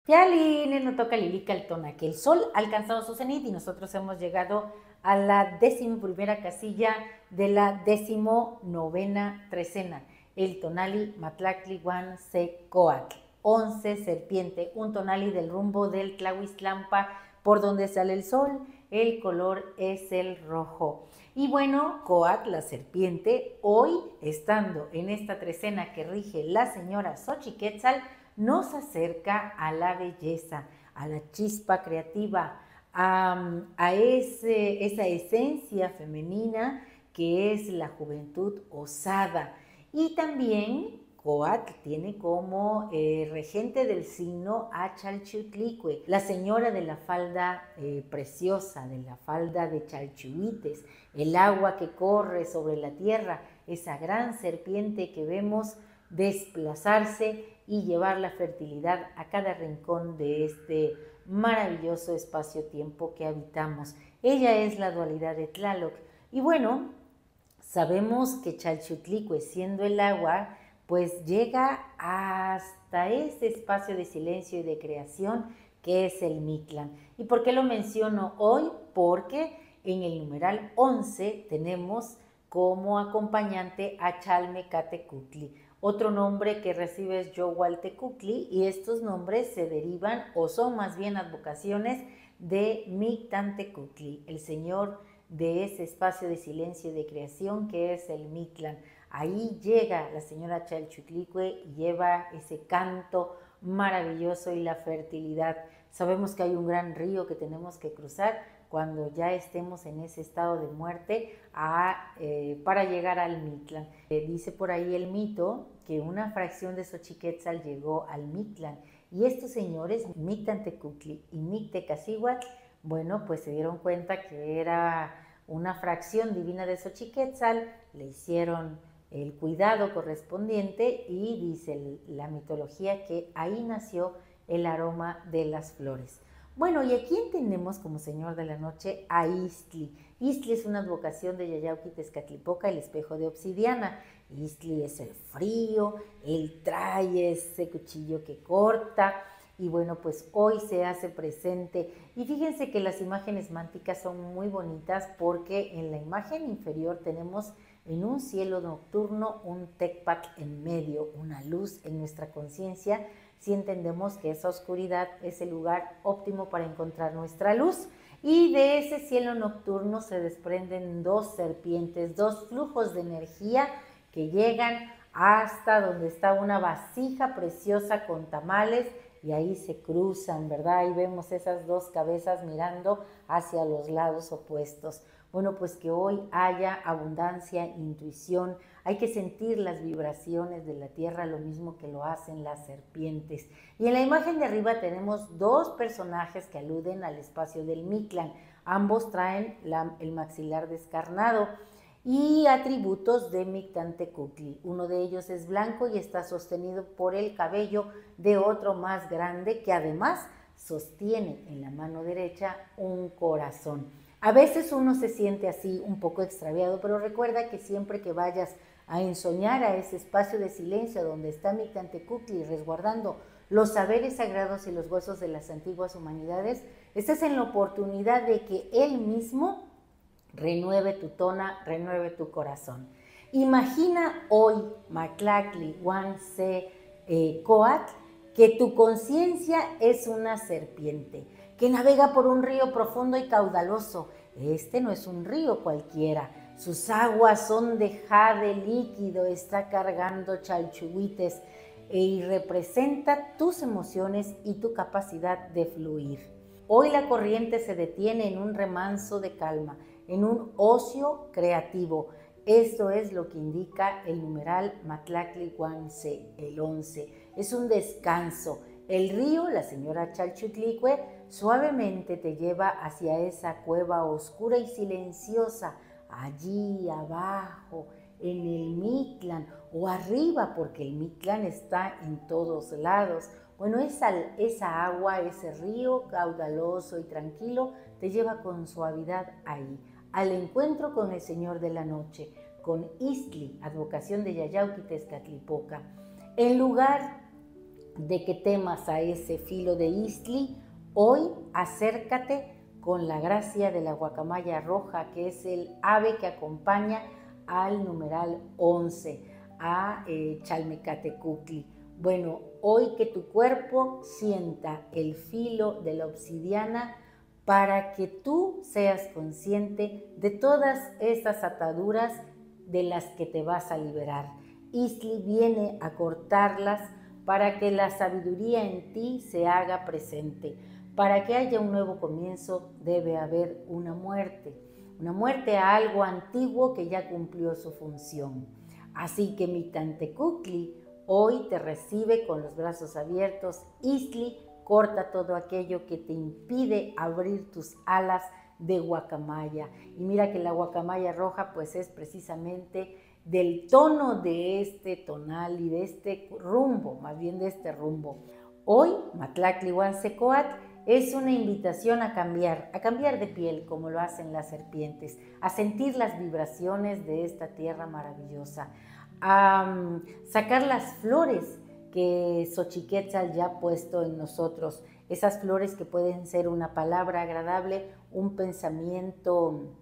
Pialine, no toca Lilica el tona, que el sol ha alcanzado su cenit y nosotros hemos llegado a la 11ª casilla de la 19ª trecena, el tonali Matlactli Huan Se Coatl, 11 serpiente, un tonali del rumbo del Tlahuiztlampa, por donde sale el sol, el color es el rojo. Y bueno, Coatl, la serpiente, hoy estando en esta trecena que rige la señora Xochiquetzal, nos acerca a la belleza, a la chispa creativa, a esa esencia femenina que es la juventud osada. Y también Coatl tiene como regente del signo a Chalchiutlicue, la señora de la falda preciosa, de la falda de Chalchuites, el agua que corre sobre la tierra, esa gran serpiente que vemos desplazarse y llevar la fertilidad a cada rincón de este maravilloso espacio-tiempo que habitamos. Ella es la dualidad de Tlaloc. Y bueno, sabemos que Chalchiutlicue, siendo el agua, pues llega hasta ese espacio de silencio y de creación que es el Mictlán. ¿Y por qué lo menciono hoy? Porque en el numeral 11 tenemos como acompañante a Chalmecatecutli. Otro nombre que recibe es Yohualtecutli, y estos nombres se derivan o son más bien advocaciones de Mictantecutli, el señor de ese espacio de silencio y de creación que es el Mictlán. Ahí llega la señora Chalchiutlicue y lleva ese canto maravilloso y la fertilidad. Sabemos que hay un gran río que tenemos que cruzar cuando ya estemos en ese estado de muerte para llegar al Mictlán. Dice por ahí el mito que una fracción de Xochiquetzal llegó al Mictlán, y estos señores, Mictantecutli y Mictecacihuatl, bueno, pues se dieron cuenta que era una fracción divina de Xochiquetzal, le hicieron el cuidado correspondiente y dice la mitología que ahí nació el aroma de las flores. Bueno, y aquí tenemos como señor de la noche a Istli. Istli es una advocación de Yayauqui Tezcatlipoca, el espejo de obsidiana. Istli es el frío, él trae ese cuchillo que corta, y bueno, pues hoy se hace presente. Y fíjense que las imágenes mánticas son muy bonitas porque en la imagen inferior tenemos en un cielo nocturno un tecpac en medio, una luz en nuestra conciencia, si entendemos que esa oscuridad es el lugar óptimo para encontrar nuestra luz. Y de ese cielo nocturno se desprenden dos serpientes, dos flujos de energía que llegan hasta donde está una vasija preciosa con tamales, y ahí se cruzan, ¿verdad? Ahí vemos esas dos cabezas mirando hacia los lados opuestos. Bueno, pues que hoy haya abundancia, intuición, hay que sentir las vibraciones de la tierra, lo mismo que lo hacen las serpientes. Y en la imagen de arriba tenemos dos personajes que aluden al espacio del Mictlán. Ambos traen el maxilar descarnado y atributos de Mictantecutli. Uno de ellos es blanco y está sostenido por el cabello de otro más grande que además sostiene en la mano derecha un corazón. A veces uno se siente así un poco extraviado, pero recuerda que siempre que vayas a ensoñar a ese espacio de silencio donde está Mictantecutli resguardando los saberes sagrados y los huesos de las antiguas humanidades, estás en la oportunidad de que él mismo renueve tu tona, renueve tu corazón. Imagina hoy, Matlactli Huan Se Coatl, que tu conciencia es una serpiente que navega por un río profundo y caudaloso. Este no es un río cualquiera. Sus aguas son de jade líquido, está cargando chalchuites y representa tus emociones y tu capacidad de fluir. Hoy la corriente se detiene en un remanso de calma, en un ocio creativo. Esto es lo que indica el numeral Matlactli Huan Se, el 11. Es un descanso. El río, la señora Chalchiutlicue, suavemente te lleva hacia esa cueva oscura y silenciosa, allí abajo, en el Mictlán, o arriba, porque el Mictlán está en todos lados. Bueno, esa agua, ese río caudaloso y tranquilo, te lleva con suavidad ahí, al encuentro con el Señor de la Noche, con Istli, advocación de Yayauqui Tezcatlipoca. En lugar de que temas a ese filo de Istli, hoy acércate con la gracia de la guacamaya roja, que es el ave que acompaña al numeral 11, a Chalmecatecuhtli. Bueno, hoy que tu cuerpo sienta el filo de la obsidiana para que tú seas consciente de todas esas ataduras de las que te vas a liberar. Istli viene a cortarlas para que la sabiduría en ti se haga presente. Para que haya un nuevo comienzo debe haber una muerte a algo antiguo que ya cumplió su función. Así que mi Tantecuhtli hoy te recibe con los brazos abiertos. Istli corta todo aquello que te impide abrir tus alas de guacamaya. Y mira que la guacamaya roja pues es precisamente del tono de este tonal y de este rumbo, más bien de este rumbo. Hoy, Matlactlihuansecoatl es una invitación a cambiar de piel como lo hacen las serpientes, a sentir las vibraciones de esta tierra maravillosa, a sacar las flores que Xochiquetzal ya ha puesto en nosotros, esas flores que pueden ser una palabra agradable, un pensamiento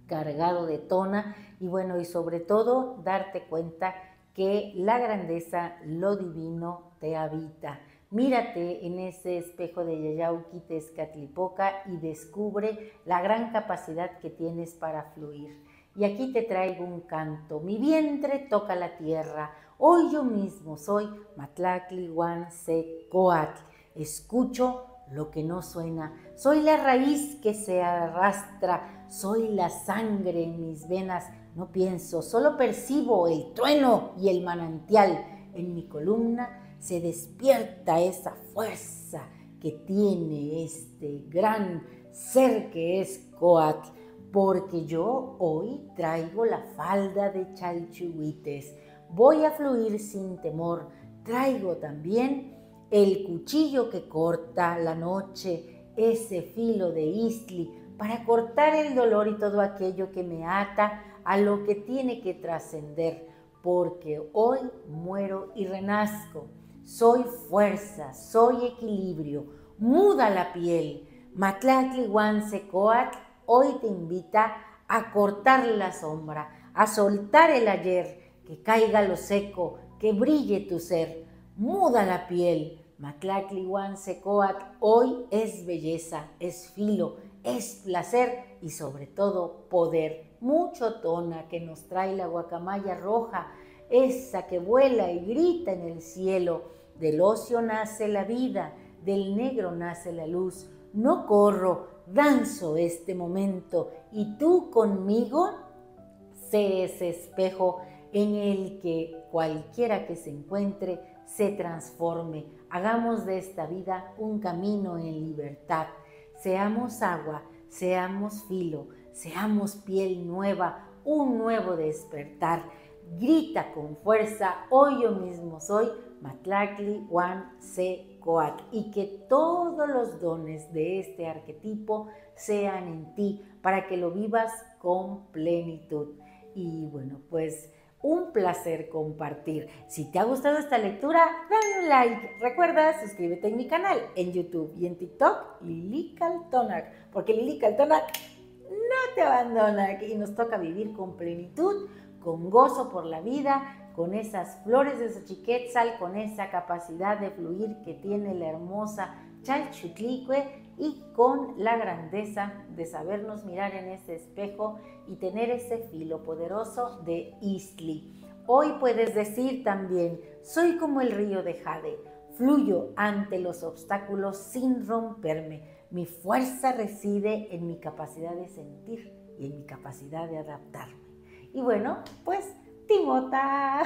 cargado de tona y bueno, y sobre todo darte cuenta que la grandeza, lo divino te habita. Mírate en ese espejo de Yayauqui Tezcatlipoca y descubre la gran capacidad que tienes para fluir. Y aquí te traigo un canto. Mi vientre toca la tierra. Hoy yo mismo soy Matlactlihuansecoatl. Escucho lo que no suena. Soy la raíz que se arrastra. Soy la sangre en mis venas. No pienso, solo percibo el trueno y el manantial. En mi columna se despierta esa fuerza que tiene este gran ser que es Coatl, porque yo hoy traigo la falda de Chalchihuites, voy a fluir sin temor, traigo también el cuchillo que corta la noche, ese filo de Istli, para cortar el dolor y todo aquello que me ata a lo que tiene que trascender, porque hoy muero y renazco. Soy fuerza, soy equilibrio, muda la piel. Matlactlihuansecoatl hoy te invita a cortar la sombra, a soltar el ayer, que caiga lo seco, que brille tu ser. Muda la piel. Matlactlihuansecoatl hoy es belleza, es filo, es placer y sobre todo poder. Mucho tona que nos trae la guacamaya roja, esa que vuela y grita en el cielo. Del ocio nace la vida, del negro nace la luz. No corro, danzo este momento y tú conmigo sé ese espejo en el que cualquiera que se encuentre se transforme. Hagamos de esta vida un camino en libertad. Seamos agua, seamos filo, seamos piel nueva, un nuevo despertar. Grita con fuerza, hoy yo mismo soy Matlactlihuansecoatl, y que todos los dones de este arquetipo sean en ti para que lo vivas con plenitud. Y bueno, pues un placer compartir. Si te ha gustado esta lectura, dale un like. Recuerda, suscríbete en mi canal en YouTube y en TikTok, Lili Kaltonak, porque Lili Kaltonak no te abandona y nos toca vivir con plenitud, con gozo por la vida, con esas flores de Xochiquetzal, con esa capacidad de fluir que tiene la hermosa Chalchutlicue y con la grandeza de sabernos mirar en ese espejo y tener ese filo poderoso de Istli. Hoy puedes decir también, soy como el río de Jade, fluyo ante los obstáculos sin romperme. Mi fuerza reside en mi capacidad de sentir y en mi capacidad de adaptarme. Y bueno, pues, Timota.